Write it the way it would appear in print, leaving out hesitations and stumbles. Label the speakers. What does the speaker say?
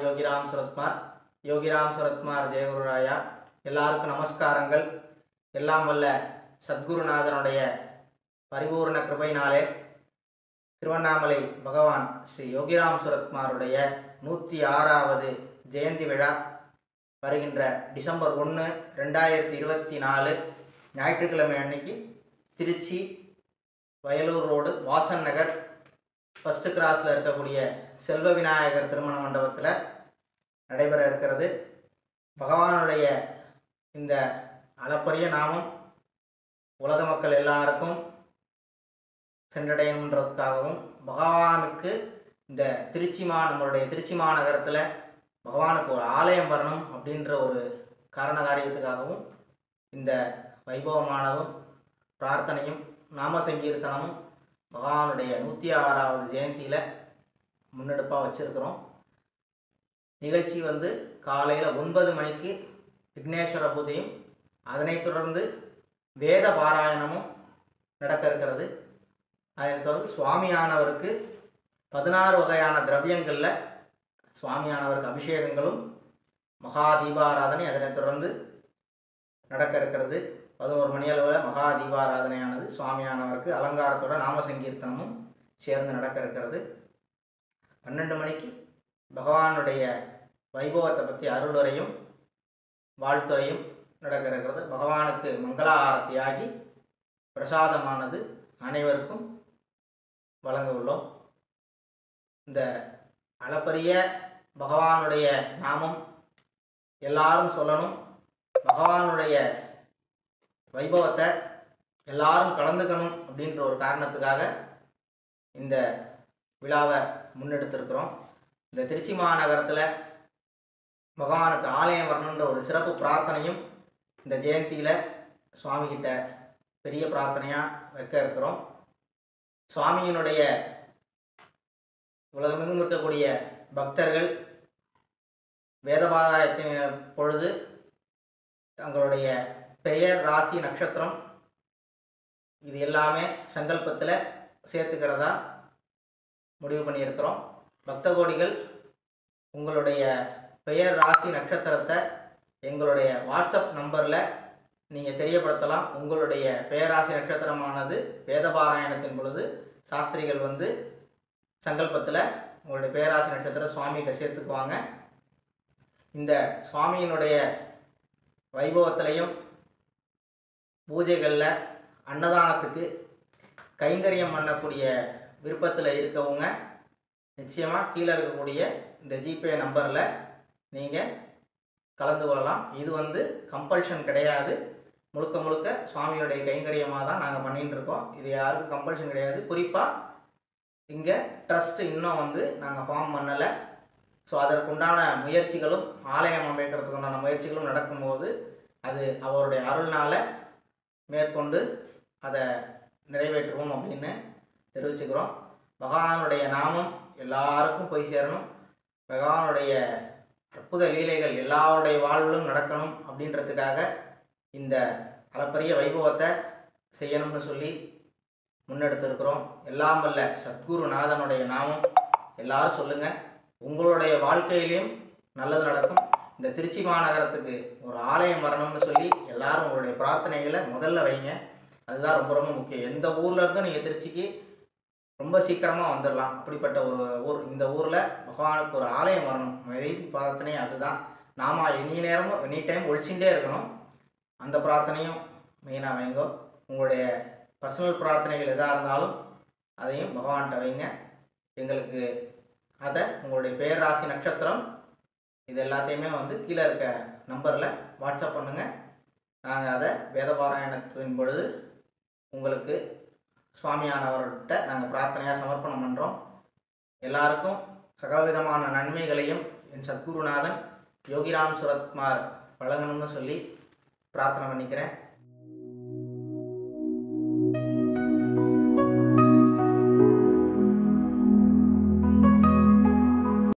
Speaker 1: யோகிராம் சுரத்குமார் யோகிராம் சுரத்குமார் ஜெயகுருராயா எல்லாருக்கும் நமஸ்காரங்கள். எல்லாம் வல்ல சத்குருநாதனுடைய பரிபூர்ண கிருபையினாலே திருவண்ணாமலை பகவான் ஸ்ரீ யோகிராம் சுரத்குமாருடைய 106வது ஜெயந்தி விழா வருகின்ற டிசம்பர் 1, 2024 ஞாயிற்றுக்கிழமை அன்னைக்கு திருச்சி வயலூர் ரோடு வாசன் நகர் ஃபஸ்ட்டு கிராஸில் இருக்கக்கூடிய செல்வ விநாயகர் திருமண மண்டபத்தில் நடைபெற இருக்கிறது. பகவானுடைய இந்த அளப்பரிய நாமம் உலக மக்கள் எல்லாருக்கும் சென்றடையணுன்றதுக்காகவும் பகவானுக்கு இந்த நம்மளுடைய திருச்சி மாநகரத்தில் பகவானுக்கு ஒரு ஆலயம் வரணும் அப்படின்ற ஒரு காரண காரியத்துக்காகவும் இந்த வைபவமானதும் பிரார்த்தனையும் நாம சங்கீர்த்தனமும் பகவானுடைய 106வது ஜெயந்தியில் முன்னெடுப்பாக வச்சுருக்கிறோம். நிகழ்ச்சி காலையில் 9 மணிக்கு விக்னேஸ்வர பூஜையும் அதனைத் தொடர்ந்து வேத பாராயணமும் நடக்க இருக்கிறது. அதனைத் தொடர்ந்து சுவாமியானவருக்கு 16 வகையான திரவியங்களில் சுவாமியானவருக்கு அபிஷேகங்களும் மகா தீபாராதனை அதனைத் தொடர்ந்து நடக்க இருக்கிறது. 11 மணி அளவில் மகா தீபாராதனையானது சுவாமியானவருக்கு அலங்காரத்தோட நாம சங்கீர்த்தனமும் சேர்ந்து நடக்க இருக்கிறது. 12 மணிக்கு பகவானுடைய வைபவத்தை பற்றி அருளுரையும் வாழ்த்துறையும் நடக்க இருக்கிறது. பகவானுக்கு மங்கள ஆரத்தியாகி பிரசாதமானது அனைவருக்கும் வழங்க உள்ளோம். இந்த அளப்பரிய பகவானுடைய நாமம் எல்லாரும் சொல்லணும், பகவானுடைய வைபவத்தை எல்லாரும் கலந்துக்கணும் அப்படின்ற ஒரு காரணத்துக்காக இந்த விழாவை முன்னெடுத்திருக்கிறோம். இந்த திருச்சி மாநகரத்தில் பகவானுக்கு ஆலயம் வரணுன்ற ஒரு சிறப்பு பிரார்த்தனையும் இந்த ஜெயந்தியில் சுவாமிகிட்ட பெரிய பிரார்த்தனையாக வைக்க இருக்கிறோம். சுவாமியினுடைய உலகமெங்கும் இருக்கக்கூடிய பக்தர்கள் வேதபாராயத்தின் பொழுது தங்களுடைய பெயர், ராசி, நட்சத்திரம் இது எல்லாமே சங்கல்பத்தில் சேர்த்துக்கிறதா முடிவு பண்ணியிருக்கிறோம். பக்த கோடிகள் உங்களுடைய பெயர், ராசி, நட்சத்திரத்தை எங்களுடைய வாட்ஸ்அப் நம்பரில் நீங்கள் தெரியப்படுத்தலாம். உங்களுடைய பெயர், ராசி, நட்சத்திரமானது வேதபாராயணத்தின் பொழுது சாஸ்திரிகள் சங்கல்பத்தில் உங்களுடைய பெயர், ராசி, நட்சத்திரம் சுவாமிகிட்ட சேர்த்துக்குவாங்க. இந்த சுவாமியினுடைய வைபவத்திலையும் பூஜைகளில் அன்னதானத்துக்கு கைங்கரியம் பண்ணக்கூடிய விருப்பத்தில் இருக்கவங்க நிச்சயமாக கீழே இருக்கக்கூடிய இந்த ஜிபே நம்பரில் நீங்கள் கலந்து கொள்ளலாம். இது கம்பல்ஷன் கிடையாது, முழுக்க முழுக்க சுவாமியுடைய கைங்கரியமாக தான் நாங்கள் பண்ணிகிட்டு இருக்கோம். இது யாருக்கும் கம்பல்ஷன் கிடையாது. குறிப்பாக இங்கே ட்ரஸ்ட்டு இன்னும் நாங்கள் ஃபார்ம் பண்ணலை. ஸோ அதற்குண்டான முயற்சிகளும் ஆலயம் அமைக்கிறதுக்கு உண்டான முயற்சிகளும் நடக்கும்போது அது அவருடைய அருள்னால் மேற்கொண்டு அதை நிறைவேற்றுவோம் அப்படின்னு தெரிவிச்சுக்கிறோம். பகவானுடைய நாமம் எல்லாருக்கும் போய் சேரணும், பகவானுடைய அற்புத லீலைகள் எல்லாருடைய வாழ்விலும் நடக்கணும் அப்படின்றதுக்காக இந்த அளப்பரிய வைபவத்தை செய்யணும்னு சொல்லி முன்னெடுத்திருக்கிறோம். எல்லாம் வல்ல சத்குருநாதனுடைய நாமம் எல்லாரும் சொல்லுங்கள். உங்களுடைய வாழ்க்கையிலையும் நல்லது நடக்கும். இந்த திருச்சி மாநகரத்துக்கு ஒரு ஆலயம் வரணும்னு சொல்லி எல்லாரும் உங்களுடைய பிரார்த்தனைகளை முதல்ல வைங்க. அதுதான் ரொம்ப ரொம்ப முக்கியம். எந்த ஊரில் இருந்தும் நீங்கள் திருச்சிக்கு ரொம்ப சீக்கிரமாக வந்துடலாம். அப்படிப்பட்ட ஒரு ஊர் இந்த ஊரில் பகவானுக்கு ஒரு ஆலயம் வரணும், மெயின் பிரார்த்தனை அதுதான். நாம் எனி டைம் ஒழிச்சுட்டே இருக்கணும். அந்த பிரார்த்தனையும் மெயினாக வைங்கோ. உங்களுடைய பர்சனல் பிரார்த்தனைகள் எதாக இருந்தாலும் அதையும் பகவான்கிட்ட வைங்க. எங்களுக்கு அதை உங்களுடைய பெயர், ராசி, நட்சத்திரம் இது எல்லாத்தையுமே கீழே இருக்க நம்பரில் வாட்ஸ்அப் பண்ணுங்கள். நாங்கள் அதை வேதபாராயணத்தின் பொழுது உங்களுக்கு சுவாமியானவர்கிட்ட நாங்கள் பிரார்த்தனையாக சமர்ப்பணம் பண்ணுறோம். எல்லாருக்கும் சகலவிதமான நன்மைகளையும் என் சத்குருநாதன் யோகிராம் சுரத்குமார் வழங்கணும்னு சொல்லி பிரார்த்தனை பண்ணிக்கிறேன்.